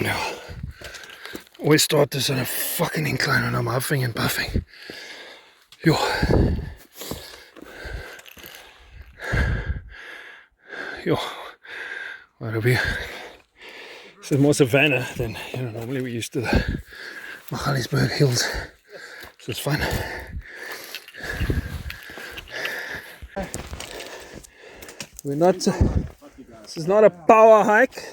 Yeah. Always start this on a fucking incline when I'm huffing and puffing. Yo. Yo. What a view. This is more savannah than normally we're used to the Magaliesberg hills. So it's fun. We're not. This is not a power hike.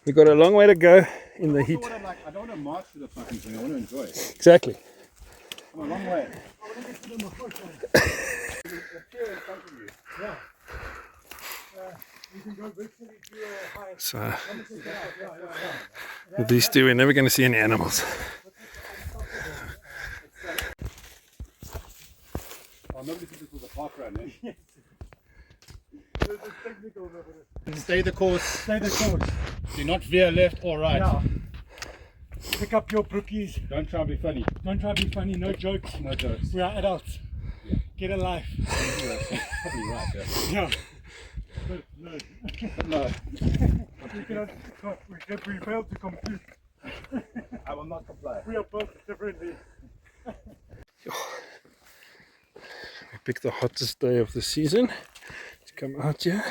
We've got a long way to go in the heat. I don't want to march to the fucking thing. I want to enjoy it. Exactly. I'm a long way. So, with these two, we're never going to see any animals. Nobody thinks this was a park run, eh? Stay the course. Stay the course. Do not veer left or right. Yeah. Pick up your brookies. Don't try and be funny. Don't try to be funny. No jokes. No jokes. We are adults. Yeah. Get a life. Probably right, yeah. Yeah. But no. No. We failed to compete. I will not comply. We are both differently. We picked the hottest day of the season to come out here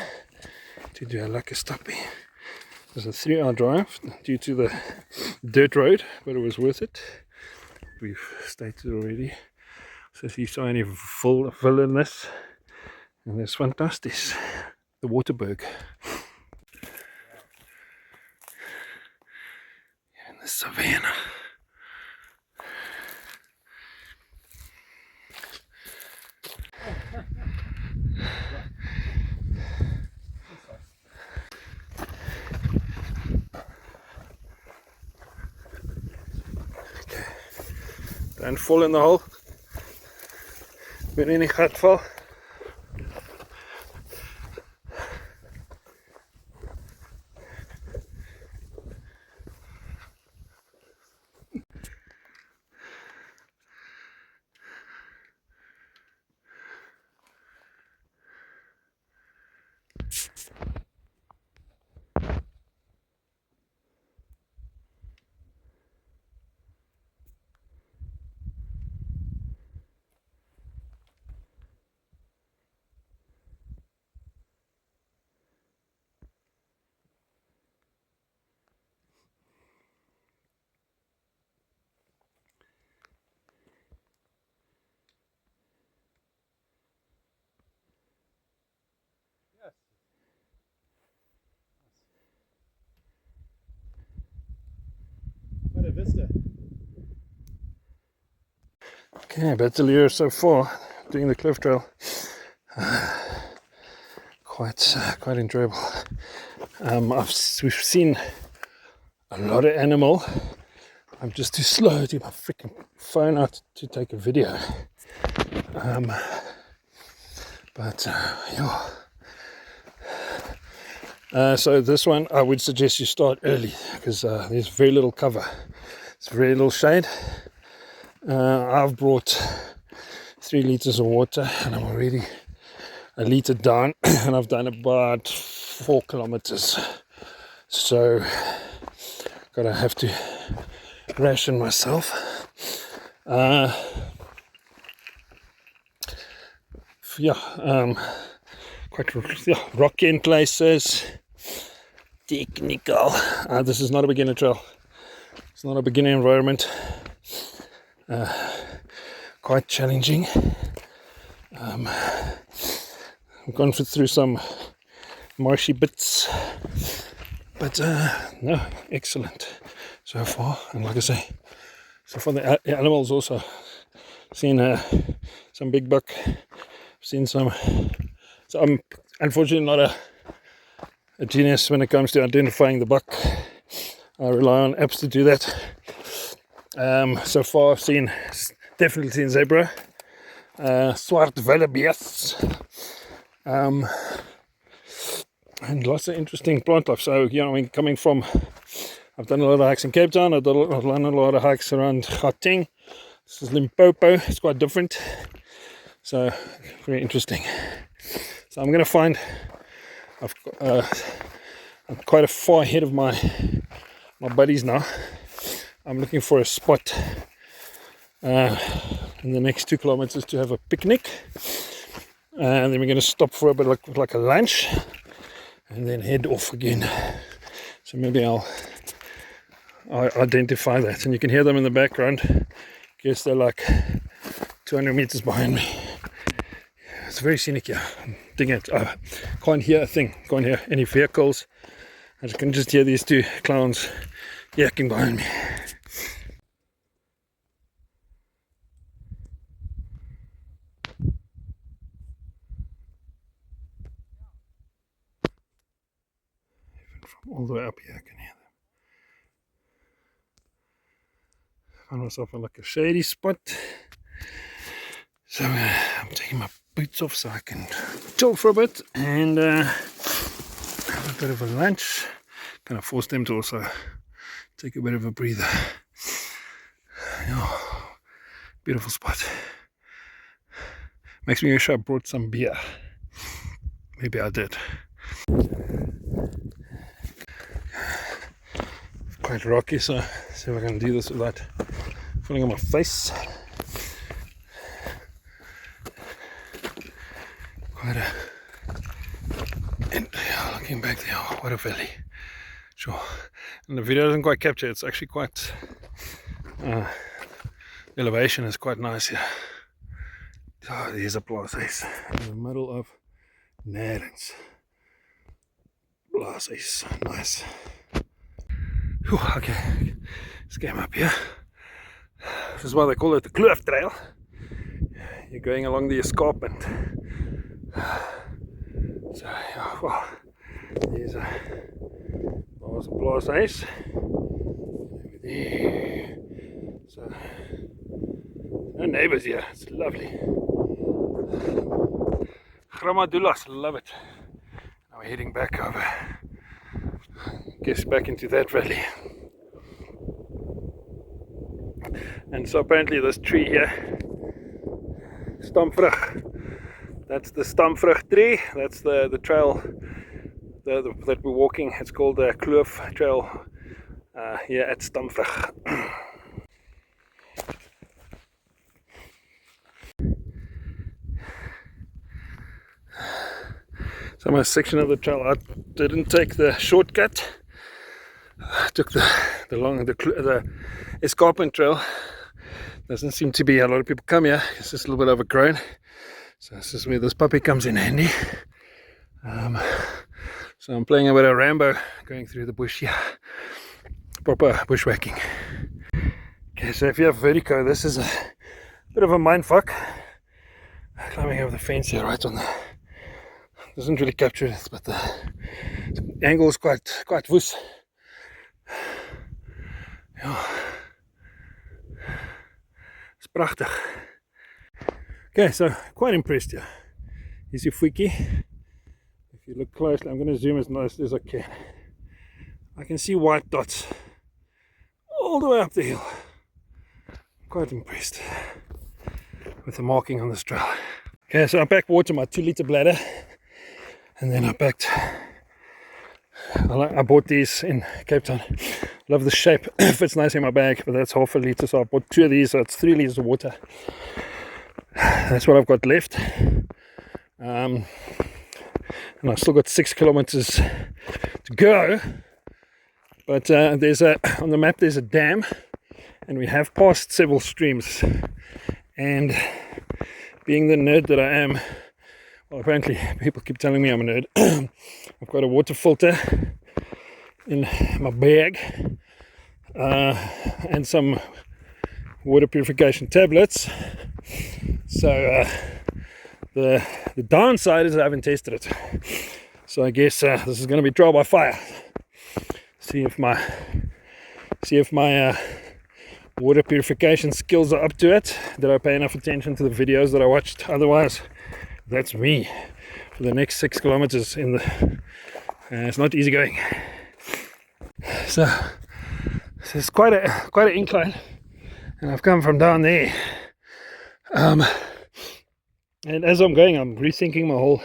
to do a lucky stoppie. It was a 3-hour drive due to the dirt road, but it was worth it. We've stated already. So if you saw any full villainous, and there's fantastic, the Waterberg. In the savannah. Don't fall in the hole. Moet nie in die gat val. What a vista. Okay, battle year so far, doing the Kloof trail. Quite enjoyable. We've seen a lot of animal. I'm just too slow to get my freaking phone out to take a video. So this one I would suggest you start early because there's very little cover. It's very little shade. I've brought 3 liters of water and I'm already a liter down and I've done about 4 kilometers. So gotta have to ration myself. Quite rocky in places. Technical. This is not a beginner trail. It's not a beginner environment. Quite challenging. I've gone through some marshy bits, but no, excellent so far. And like I say, so far the animals also seen some big buck. Seen some. So I'm unfortunately not a genius when it comes to identifying the buck. I rely on apps to do that. So far I've definitely seen zebra, swart wildebeest, and lots of interesting plant life. So coming from, I've done a lot of hikes in Cape Town. I've done a lot of hikes around Gauteng. This is Limpopo. It's quite different. So very interesting. So I'm going to find, I'm quite a far ahead of my buddies now. I'm looking for a spot in the next 2 kilometers to have a picnic, and then we're going to stop for a bit like a lunch and then head off again. So maybe I'll identify that, and you can hear them in the background. Guess they're like 200 meters behind me. It's very scenic here. I'm digging it. Can't hear a thing, can't hear any vehicles. I can just hear these two clowns yakking behind me. Even from all the way up here I can hear them. I found myself in like a shady spot. So I'm taking my boots off so I can chill for a bit and have a bit of a lunch. Kind of force them to also take a bit of a breather. Oh, beautiful spot. Makes me wish I brought some beer. Maybe I did. Quite rocky, so see if I can do this without falling on my face. And yeah, looking back there, oh, what a valley. Sure. And the video doesn't quite capture, it's actually quite the elevation is quite nice here. Oh, there's a place in the middle of Nederlands. Blazes, nice. Whew, okay, let's get up here. This is why they call it the Kloof trail. You're going along the escarpment. So yeah, well, there's a place. Over there. So no neighbours here. It's lovely. Gramadulas, love it. Now we're heading back over. Guess back into that valley. And so apparently this tree here, Stamvrug. That's the Stamvrug tree. That's the trail that we're walking. It's called the Kloof trail here at Stamvrug. So my section of the trail, I didn't take the shortcut. I took the escarpment trail. Doesn't seem to be a lot of people come here. It's just a little bit overgrown. So this is where this puppy comes in handy. So I'm playing a bit of Rambo, going through the bush here. Proper bushwhacking. Okay, so if you have vertigo, this is a bit of a mindfuck. Climbing over the fence here, right on the... Doesn't really capture it, but the angle is quite woos. Ja. It's prachtig. Okay, so quite impressed here. Here's your freaky. If you look closely, I'm going to zoom as nice as I can. I can see white dots all the way up the hill. Quite impressed with the marking on this trail. Okay, so I packed water in my 2-liter bladder, and then I bought these in Cape Town. Love the shape. Fits nice in my bag, but that's half a liter, so I bought 2 of these, so it's 3 liters of water. That's what I've got left. And I've still got 6 kilometers to go. But on the map there's a dam, and we have passed several streams. And being the nerd that I am, well, apparently people keep telling me I'm a nerd. I've got a water filter in my bag and some water purification tablets. So the downside is I haven't tested it. So I guess this is going to be trial by fire. See if my water purification skills are up to it. Did I pay enough attention to the videos that I watched? Otherwise, that's me for the next 6 kilometers in the it's not easy going. So it's quite an incline, and I've come from down there, and as I'm going I'm rethinking my whole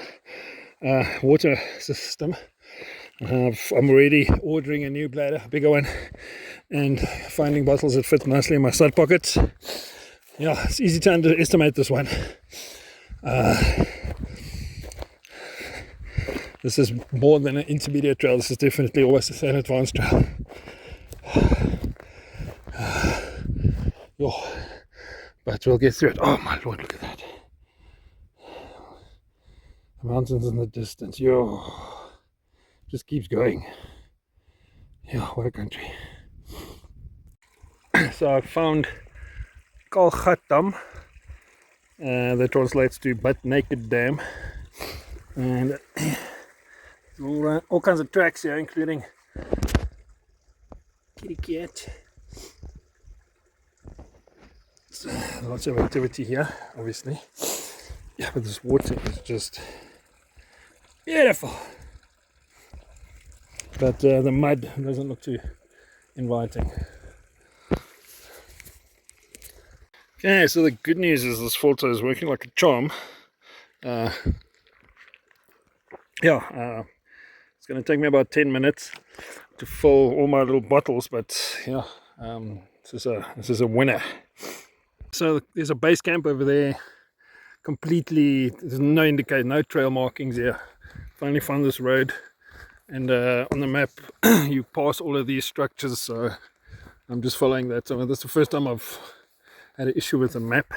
water system. I'm already ordering a new bladder, a bigger one, and finding bottles that fit nicely in my side pockets. Yeah, it's easy to underestimate this one. This is more than an intermediate trail. This is definitely almost an advanced trail. Yo, but we'll get through it. Oh my lord, look at that. The mountains in the distance. Yo, just keeps going. Yeah, what a country. So I found Kalgat Dam. That translates to Butt Naked Dam. And all kinds of tracks here, including kitty cat. So, lots of activity here, obviously. Yeah, but this water is just beautiful. But the mud doesn't look too inviting. Okay, so the good news is this filter is working like a charm. It's going to take me about 10 minutes to fill all my little bottles, but yeah, this is a winner. So there's a base camp over there. Completely, there's no indicator, no trail markings here. Finally found this road, and on the map you pass all of these structures, so I'm just following that. So this is the first time I've had an issue with the map.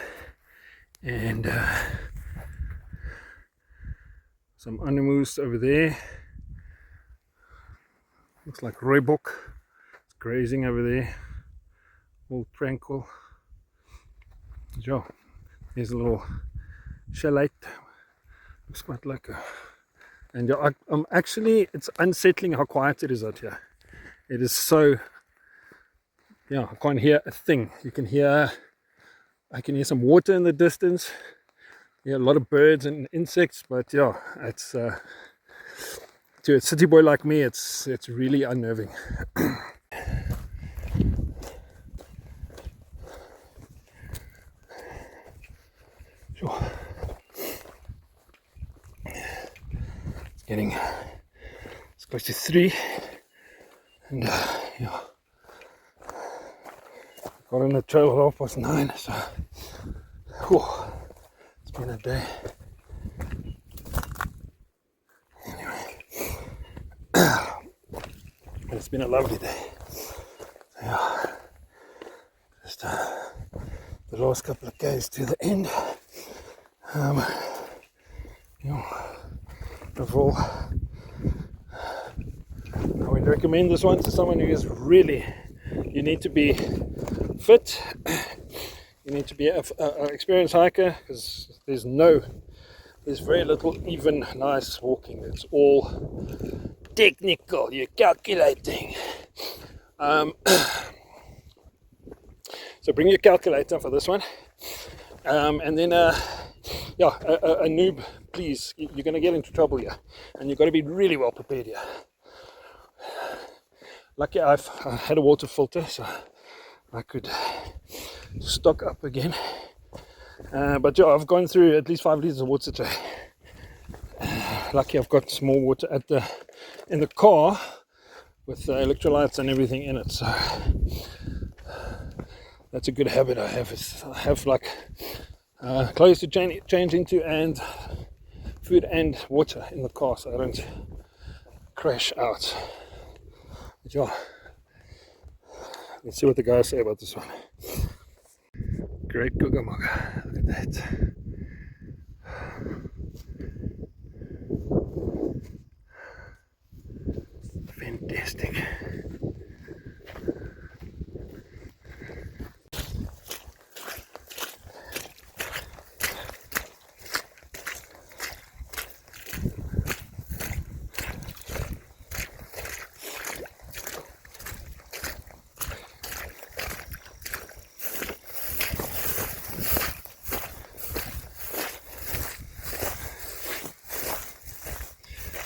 And some animals over there. Looks like Rooibok. It's grazing over there. All tranquil. Yeah, there's a little chalet. Looks quite like a. And yeah, I'm actually, it's unsettling how quiet it is out here. It is so. Yeah, I can't hear a thing. I can hear some water in the distance. Yeah, a lot of birds and insects, but yeah, it's to a city boy like me, it's really unnerving. Sure. It's close to 3, and yeah, got on the trail at 9:30, so whew, it's been a day. It's been a lovely day. Yeah, just the last couple of days to the end. Overall, I would recommend this one to someone who is really. You need to be fit. You need to be an experienced hiker, because there's very little even nice walking. It's all technical. You're calculating. So bring your calculator for this one, and then a noob, please, you're going to get into trouble here, and you've got to be really well prepared here. Lucky I had a water filter, so I could stock up again. But yeah, I've gone through at least 5 liters of water today. Lucky I've got some more water in the car with electrolytes and everything in it, so that's a good habit I have. I have like clothes to change into, and food and water in the car, so I don't crash out. But yeah, let's see what the guys say about this one. Great Gugamaga, look at that. Fantastic.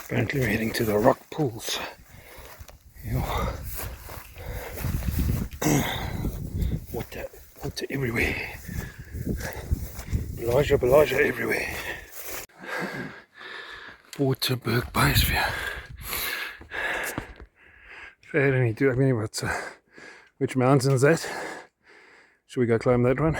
Apparently we're heading to the rock pools. Water everywhere. Belaja everywhere. Waterberg Biosphere. Fair any do. I mean, what's which mountain's that? Should we go climb that one?